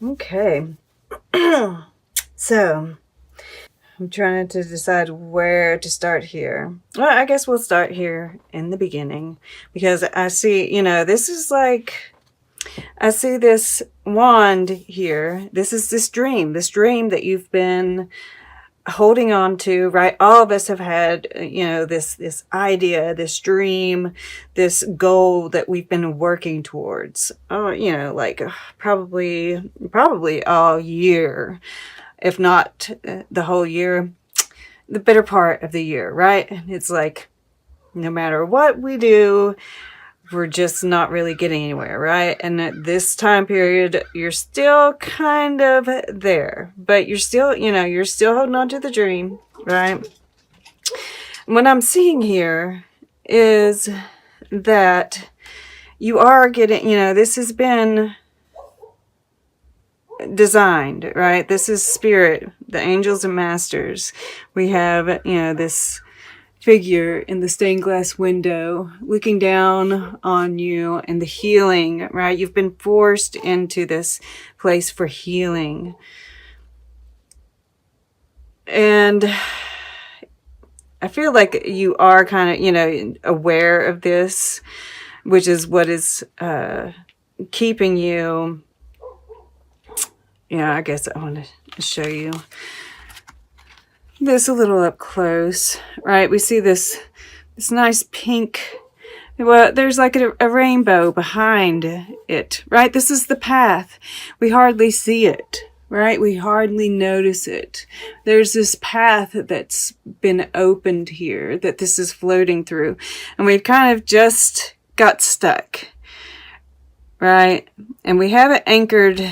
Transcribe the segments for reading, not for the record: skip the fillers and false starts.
Okay. So, I'm trying to decide where to start here. Well, I guess we'll start here in the beginning because I see, this is like, I see this wand here. This is this dream that you've been holding on to, right? All of us have had, this idea, this dream, this goal that we've been working towards. Oh, probably all year, if not the whole year, the better part of the year, right? It's like, no matter what we do, we're just not really getting anywhere, right? And at this time period, you're still kind of there, but you're still holding on to the dream, right? What I'm seeing here is that you are getting, this has been designed, right? This is spirit, the angels and masters. We have, this figure in the stained glass window looking down on you and the healing, right? You've been forced into this place for healing. And I feel like you are kind of, aware of this, which is what is keeping you. I guess I want to show you this a little up close, right? We see this nice pink. Well, there's like a rainbow behind it, right? This is the path. We hardly see it, right? We hardly notice it. There's this path that's been opened here that this is floating through, and we've kind of just got stuck, right? And we have it anchored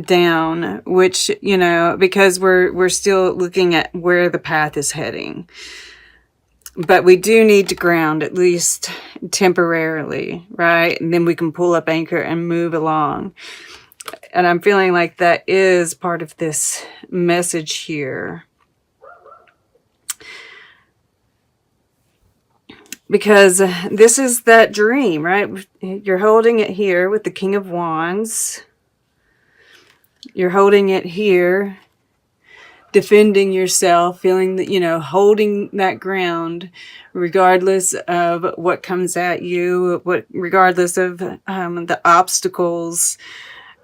down, which, because we're still looking at where the path is heading. But we do need to ground, at least temporarily, right? And then we can pull up anchor and move along. And I'm feeling like that is part of this message here. Because this is that dream, right? You're holding it here with the King of Wands. You're holding it here, defending yourself, feeling that, holding that ground, regardless of what comes at you, regardless of the obstacles,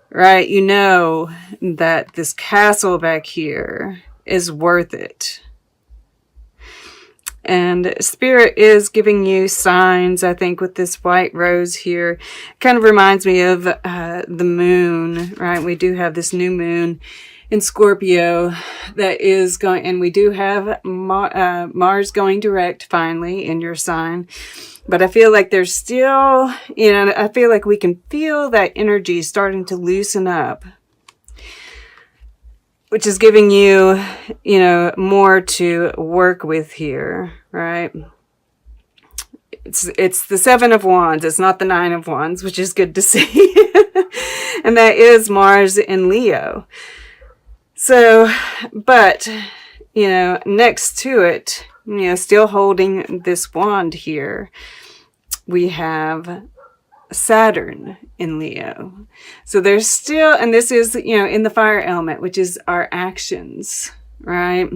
right? You know that this castle back here is worth it. And Spirit is giving you signs, I think, with this white rose here. Kind of reminds me of the moon, right? We do have this new moon in Scorpio that is going, and we do have Mars going direct finally in your sign. But I feel like there's still, I feel like we can feel that energy starting to loosen up, which is giving you, more to work with here, right? It's the Seven of Wands. It's not the Nine of Wands, which is good to see. And that is Mars in Leo. So, but, next to it, still holding this wand here, we have Saturn in Leo. So there's still, and this is, in the fire element, which is our actions, right?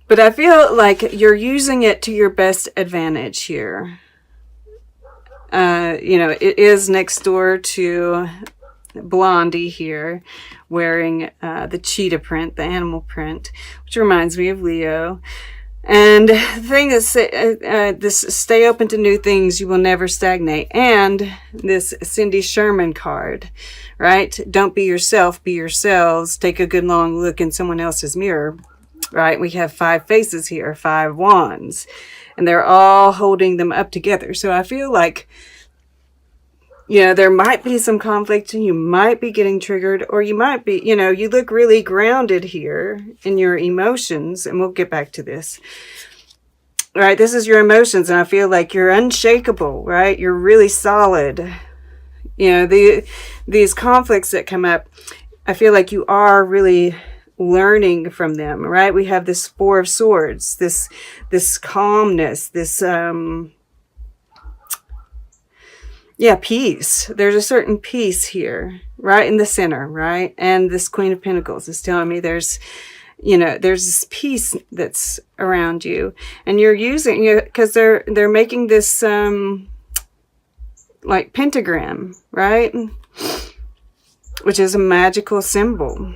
But I feel like you're using it to your best advantage here. It is next door to Blondie here, wearing the cheetah print, the animal print, which reminds me of Leo. And the thing is, this stay open to new things, you will never stagnate. And this Cindy Sherman card, right? Don't be yourself, be yourselves. Take a good long look in someone else's mirror, right? We have 5 faces here, 5 wands, and they're all holding them up together. So I feel like, there might be some conflict and you might be getting triggered, or you might be, you look really grounded here in your emotions, and we'll get back to this. All right, this is your emotions, and I feel like you're unshakable, right? You're really solid. These conflicts that come up, I feel like you are really learning from them, right? We have this 4 of Swords, this calmness, this yeah, peace. There's a certain peace here, right in the center, right? And this Queen of Pentacles is telling me there's, you know, there's this peace that's around you, and you're using, you know, because they're making this like pentagram, right? Which is a magical symbol.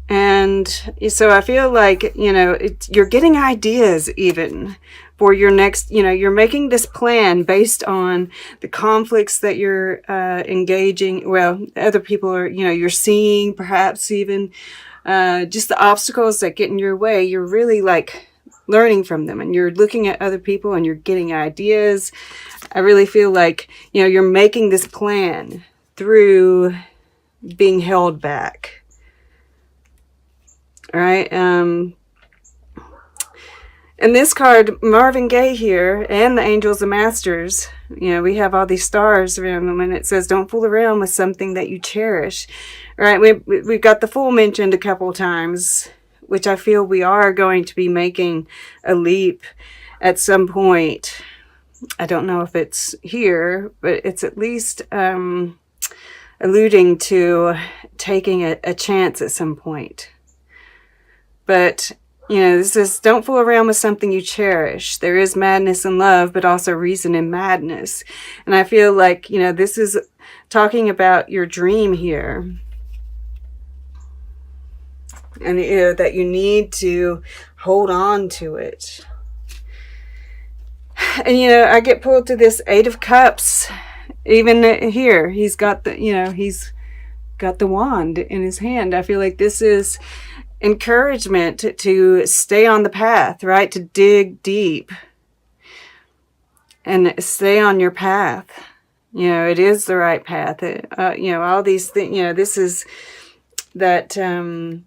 And so I feel like, you know, you're getting ideas even for your next, you know, you're making this plan based on the conflicts that you're engaging. Well, other people are, you know, you're seeing perhaps even just the obstacles that get in your way. You're really like learning from them, and you're looking at other people and you're getting ideas. I really feel like, you know, you're making this plan through being held back. All right. And this card, Marvin Gaye here, and the Angels and Masters, you know, we have all these stars around them, and it says, don't fool around with something that you cherish. All right. We've got the Fool mentioned a couple times, which I feel we are going to be making a leap at some point. I don't know if it's here, but it's at least alluding to taking a chance at some point. But, you know, this says, don't fool around with something you cherish. There is madness in love, but also reason in madness. And I feel like, you know, this is talking about your dream here. And, you know, that you need to hold on to it. And, you know, I get pulled to this Eight of Cups. Even here, he's got the, you know, he's got the wand in his hand. I feel like this is encouragement to stay on the path, right? To dig deep and stay on your path. You know, it is the right path. You know, all these things, you know, this is that, you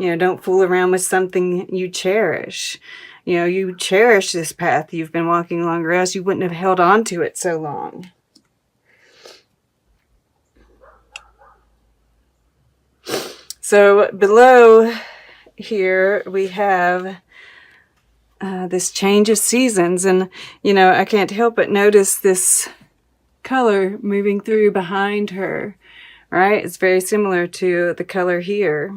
know, don't fool around with something you cherish. You know, you cherish this path you've been walking along, or else you wouldn't have held on to it so long. So below here we have this change of seasons, and you know, I can't help but notice this color moving through behind her, right? It's very similar to the color here.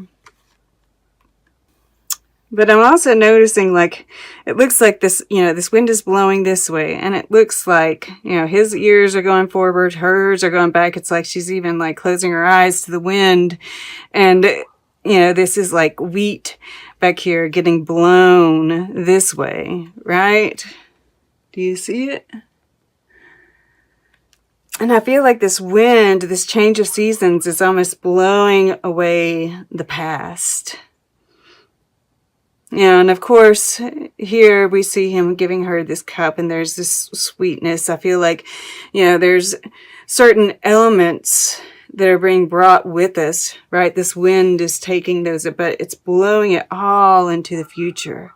But I'm also noticing, like, it looks like this, you know, this wind is blowing this way, and it looks like, you know, his ears are going forward, hers are going back. It's like she's even like closing her eyes to the wind. And, you know, this is like wheat back here getting blown this way, right? Do you see it? And I feel like this wind, this change of seasons, is almost blowing away the past. Yeah, and of course, here we see him giving her this cup, and there's this sweetness. I feel like, you know, there's certain elements that are being brought with us, right? This wind is taking those, but it's blowing it all into the future.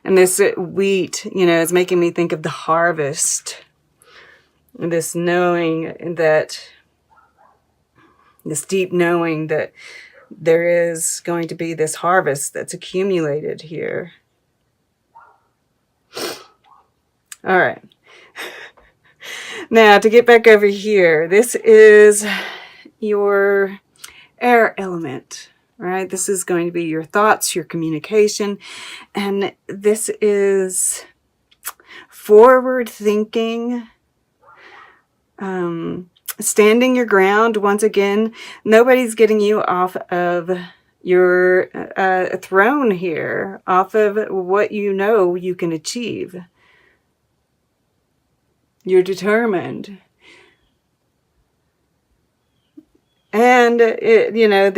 And this wheat, you know, is making me think of the harvest. And this knowing that, this deep knowing that there is going to be this harvest that's accumulated here. All right. Now, to get back over here, this is your air element, right? This is going to be your thoughts, your communication, and this is forward thinking, standing your ground. Once again, nobody's getting you off of your throne here, off of what you know you can achieve. You're determined. And, you know,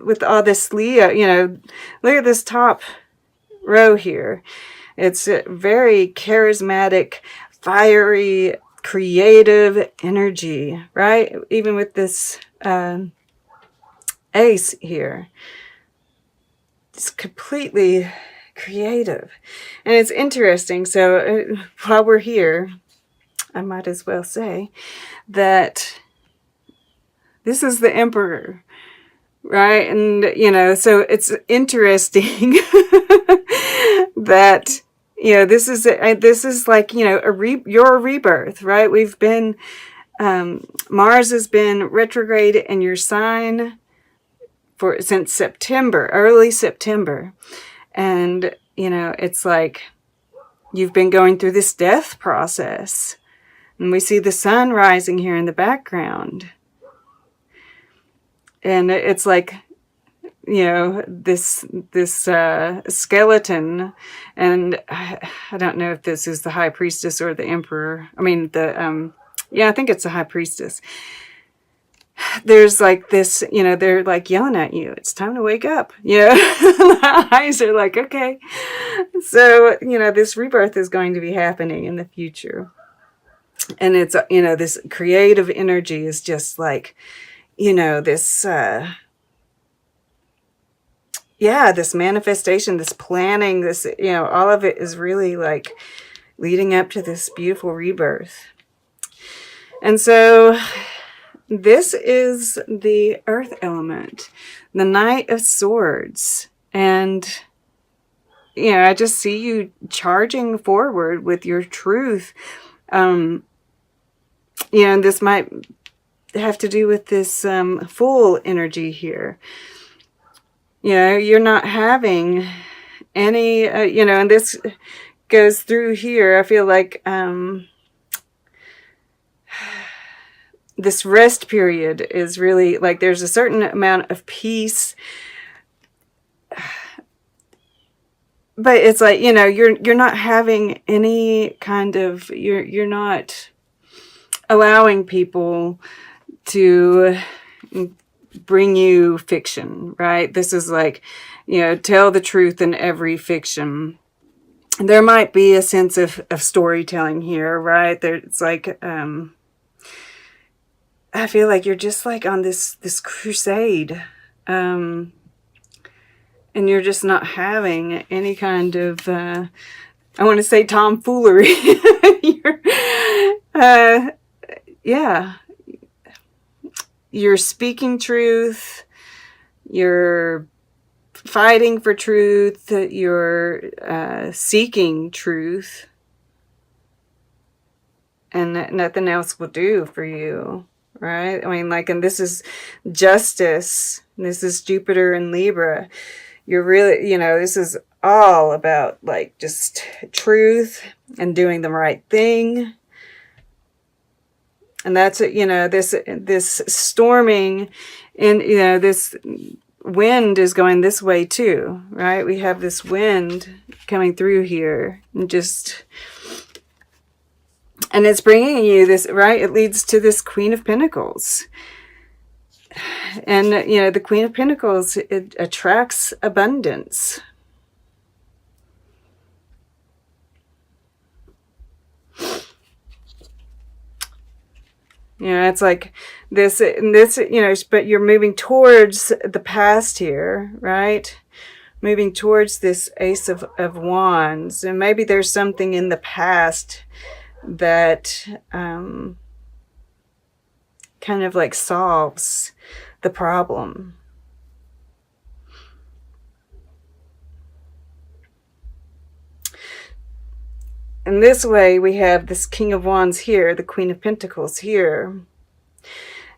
with all this Leo, you know, look at this top row here. It's a very charismatic, fiery, creative energy, right? Even with this ace here. It's completely creative. And it's interesting. So while we're here, I might as well say that this is the Emperor, right? And, you know, so it's interesting that this is like, your rebirth, right? We've been, Mars has been retrograde in your sign since September, early September. And, it's like you've been going through this death process. And we see the sun rising here in the background. And it's like, this skeleton, and I don't know if this is the high priestess or the emperor. I mean, I think it's the high priestess. There's like this, they're like yelling at you. It's time to wake up. The eyes are like, okay. So, this rebirth is going to be happening in the future. And it's, this creative energy is just like, this, this manifestation, this planning, this, all of it is really like leading up to this beautiful rebirth. And so this is the earth element, the Knight of Swords. And, I just see you charging forward with your truth. And this might have to do with this Fool energy here. You're not having any, and this goes through here. I feel like this rest period is really like there's a certain amount of peace. But it's like, you're not having any kind of, you're not allowing people to bring you fiction, right? This is like, tell the truth in every fiction. There might be a sense of storytelling here, right? It's like, I feel like you're just like on this crusade, and you're just not having any kind of, I want to say tomfoolery. You're speaking truth, you're fighting for truth, you're seeking truth, and nothing else will do for you, right? I mean, like, and this is justice, this is Jupiter in Libra. You're really, this is all about like just truth and doing the right thing. And that's, this storming, and, this wind is going this way too, right? We have this wind coming through here, and it's bringing you this, right? It leads to this Queen of Pentacles. And, the Queen of Pentacles, it attracts abundance. It's like this, but you're moving towards the past here, right? Moving towards this Ace of Wands. And maybe there's something in the past that kind of like solves the problem. And this way we have this King of Wands here, the Queen of Pentacles here.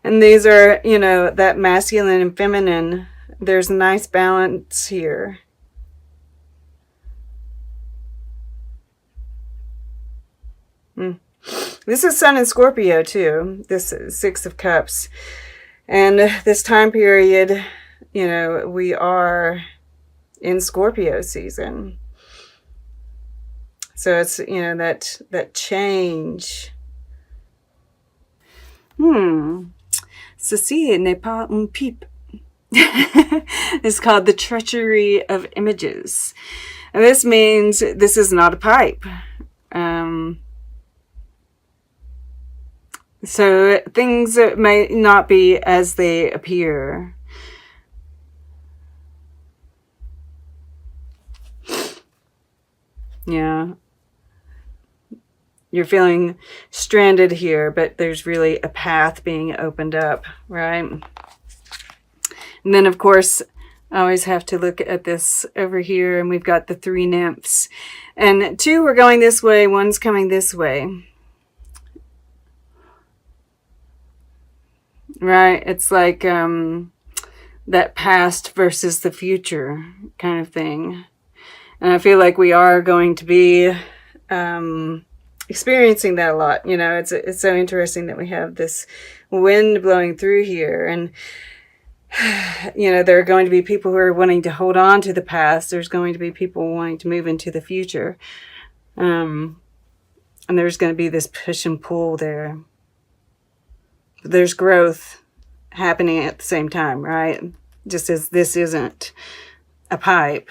And these are, that masculine and feminine. There's a nice balance here. This is Sun in Scorpio too, this Six of Cups. And this time period, we are in Scorpio season. So it's, that change. Ceci n'est pas une pipe. It's called the treachery of images. And this means this is not a pipe. So things may not be as they appear. Yeah. You're feeling stranded here, but there's really a path being opened up, right? And then, of course, I always have to look at this over here, and we've got the 3 nymphs. And 2 are going this way, 1's coming this way. Right? It's like that past versus the future kind of thing. And I feel like we are going to be experiencing that a lot. You know, it's so interesting that we have this wind blowing through here. And you know, there are going to be people who are wanting to hold on to the past. There's going to be people wanting to move into the future. And there's going to be this push and pull there. But there's growth happening at the same time, right? Just as this isn't a pipe.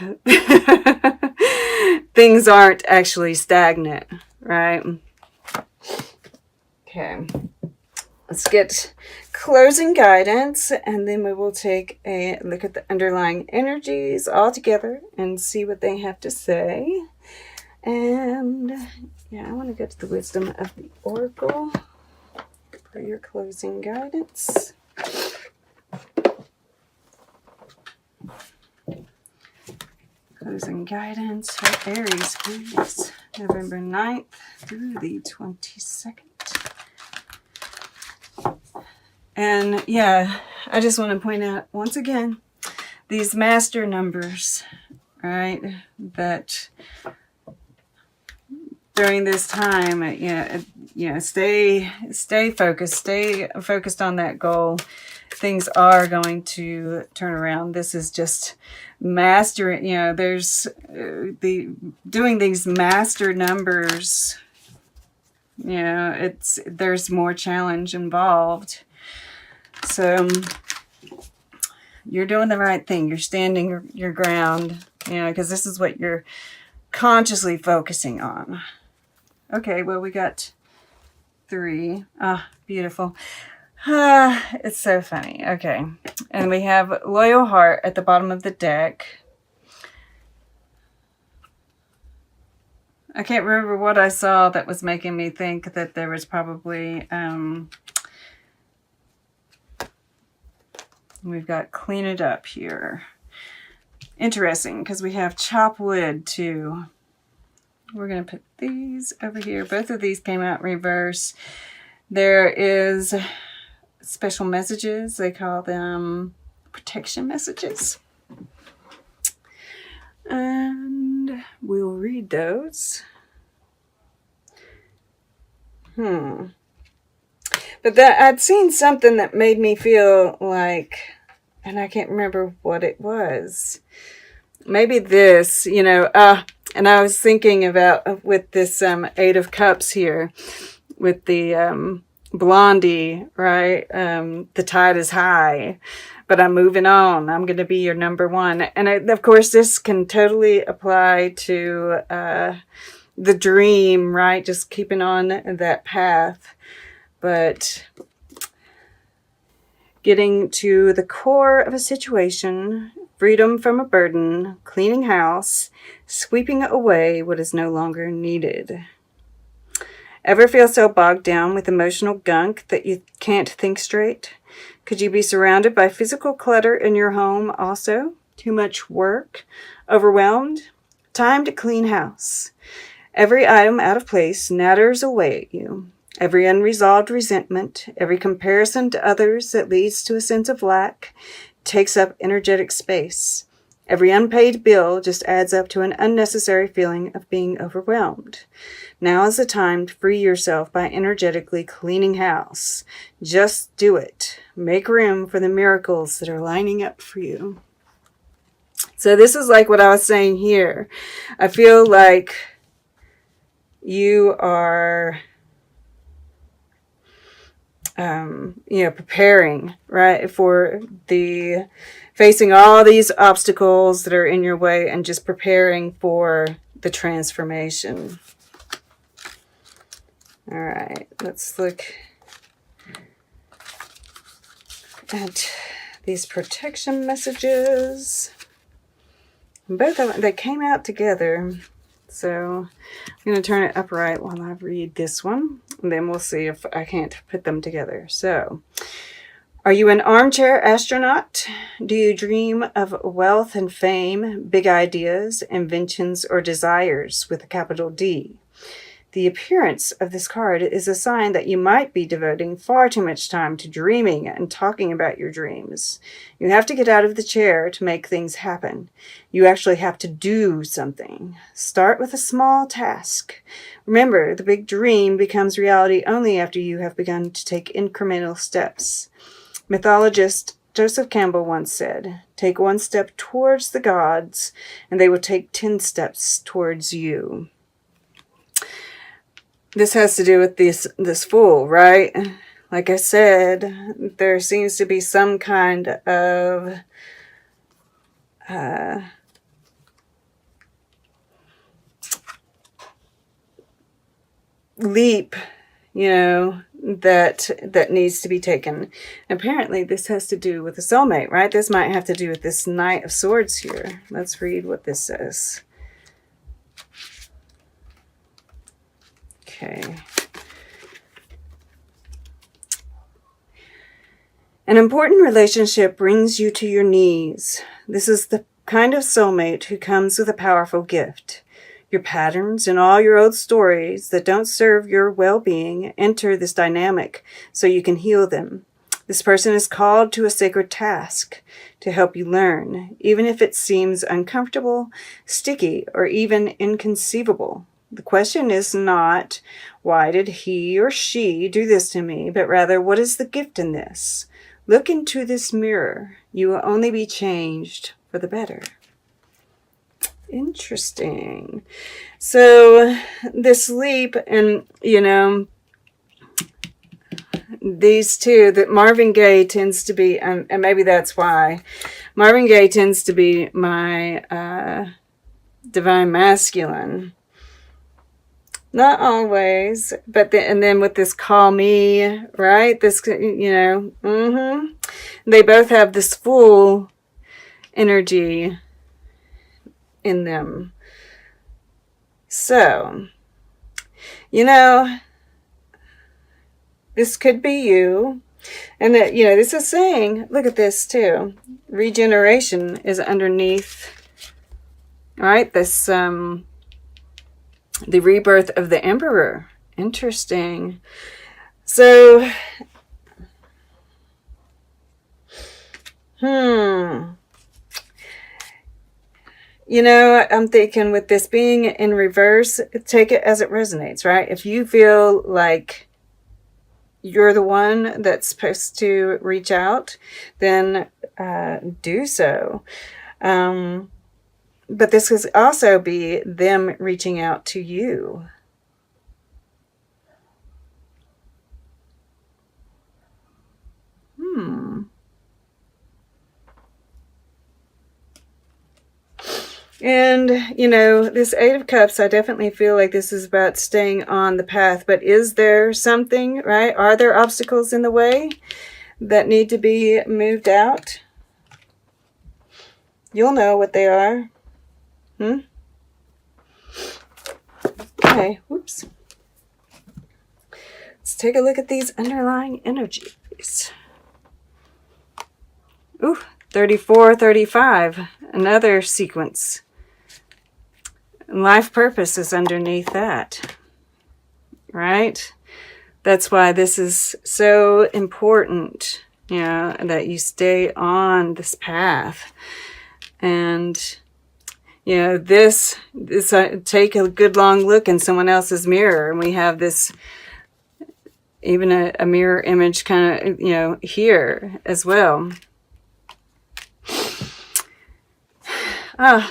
Things aren't actually stagnant, right? Okay. Let's get closing guidance, and then we will take a look at the underlying energies all together and see what they have to say. And yeah, I want to go to the wisdom of the oracle for your closing guidance. Closing guidance for Aries, please. November 9th through the 22nd. And yeah, I just want to point out once again, these master numbers, right, that during this time, stay focused, stay focused on that goal. Things are going to turn around. This is just mastering, there's doing these master numbers, there's more challenge involved. So you're doing the right thing. You're standing your ground, because this is what you're consciously focusing on. Okay, well, we got 3. Ah, beautiful. It's so funny. Okay, and we have Loyal Heart at the bottom of the deck. I can't remember what I saw that was making me think that there was probably... we've got Clean It Up here. Interesting, because we have Chop Wood too. We're going to put these over here. Both of these came out in reverse. There is special messages. They call them protection messages. And we'll read those. But I'd seen something that made me feel like, and I can't remember what it was. Maybe this, and I was thinking about with this 8 of Cups here, with the Blondie, right? The tide is high, but I'm moving on. I'm going to be your number one. And of course, this can totally apply to the dream, right? Just keeping on that path. But getting to the core of a situation, freedom from a burden, cleaning house, sweeping away what is no longer needed. Ever feel so bogged down with emotional gunk that you can't think straight? Could you be surrounded by physical clutter in your home also? Too much work? Overwhelmed? Time to clean house. Every item out of place natters away at you. Every unresolved resentment, every comparison to others that leads to a sense of lack, takes up energetic space. Every unpaid bill just adds up to an unnecessary feeling of being overwhelmed. Now is the time to free yourself by energetically cleaning house. Just do it. Make room for the miracles that are lining up for you. So this is like what I was saying here. I feel like you are... preparing, right, for facing all these obstacles that are in your way and just preparing for the transformation. All right, let's look at these protection messages. Both of them, they came out together. So I'm going to turn it upright while I read this one. And then we'll see if I can't put them together. So, Are you an armchair astronaut? Do you dream of wealth and fame, big ideas, inventions, or desires with a capital D? The appearance of this card is a sign that you might be devoting far too much time to dreaming and talking about your dreams. You have to get out of the chair to make things happen. You actually have to do something. Start with a small task. Remember, the big dream becomes reality only after you have begun to take incremental steps. Mythologist Joseph Campbell once said, "Take one step towards the gods, and they will take 10 steps towards you." This has to do with this fool, right? Like I said, there seems to be some kind of leap, that needs to be taken. Apparently, this has to do with a soulmate, right? This might have to do with this Knight of Swords here. Let's read what this says. Okay. An important relationship brings you to your knees. This is the kind of soulmate who comes with a powerful gift. Your patterns and all your old stories that don't serve your well-being enter this dynamic so you can heal them. This person is called to a sacred task to help you learn, even if it seems uncomfortable, sticky, or even inconceivable. The question is not, why did he or she do this to me, but rather, what is the gift in this? Look into this mirror. You will only be changed for the better. Interesting. So this leap, and these two, that Marvin Gaye tends to be, and maybe that's why, Marvin Gaye tends to be my divine masculine. Not always, but and then with this call me, right? This, they both have this full energy in them. So, this could be you. And that, this is saying, look at this too. Regeneration is underneath, right? This, the rebirth of the Emperor. Interesting. So, I'm thinking with this being in reverse, take it as it resonates, right? If you feel like you're the one that's supposed to reach out, then do so. But this could also be them reaching out to you. And, this Eight of Cups, I definitely feel like this is about staying on the path. But is there something, right? Are there obstacles in the way that need to be moved out? You'll know what they are. Okay, whoops. Let's take a look at these underlying energies. Ooh, 34, 35. Another sequence. Life purpose is underneath that. Right? That's why this is so important, that you stay on this path. And this take a good long look in someone else's mirror, and we have this, even a mirror image kind of, here as well.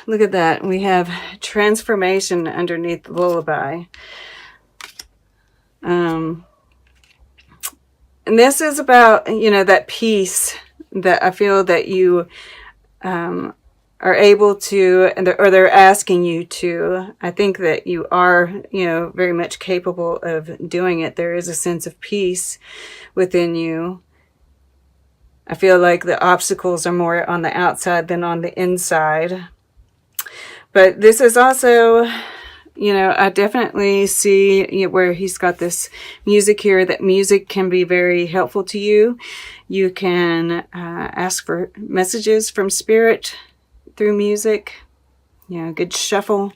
Look at that. We have transformation underneath the lullaby. And this is about, that peace that I feel that you are able to, or they're asking you to. I think that you are, very much capable of doing it. There is a sense of peace within you. I feel like the obstacles are more on the outside than on the inside. But this is also You know, I definitely see where he's got this music here, that music can be very helpful to you. You can ask for messages from spirit through music. You know, good shuffle.